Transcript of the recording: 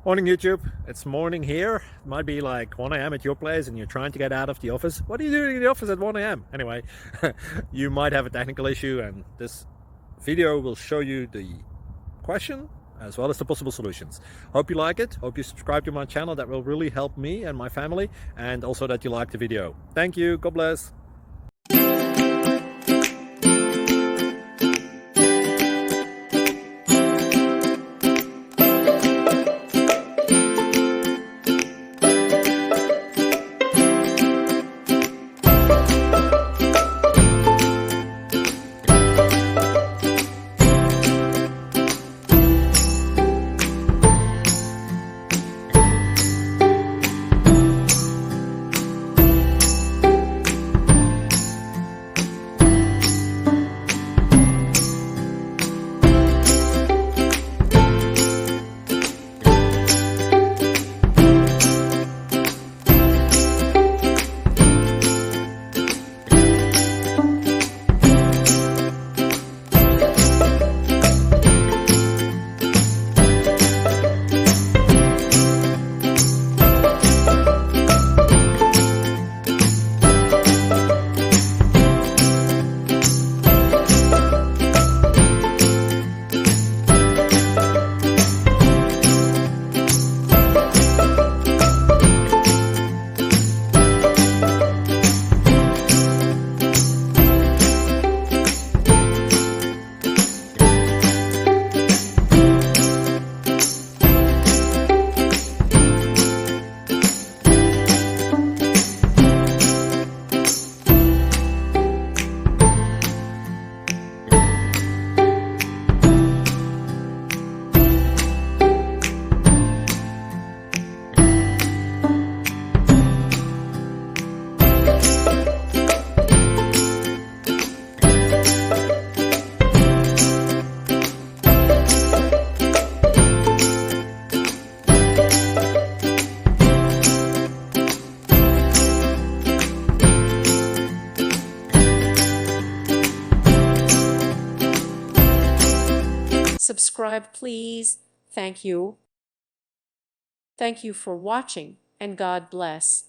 Morning YouTube, it's morning here. It might be like 1 a.m. at your place and you're trying to get out of the office. What are you doing in the office at 1 a.m.? Anyway, you might have a technical issue and this video will show you the question as well as the possible solutions. Hope you like it, hope you subscribe to my channel. That will really help me and my family, and also that you like the video. Thank you, God bless. Subscribe, please. Thank you. Thank you for watching, and God bless.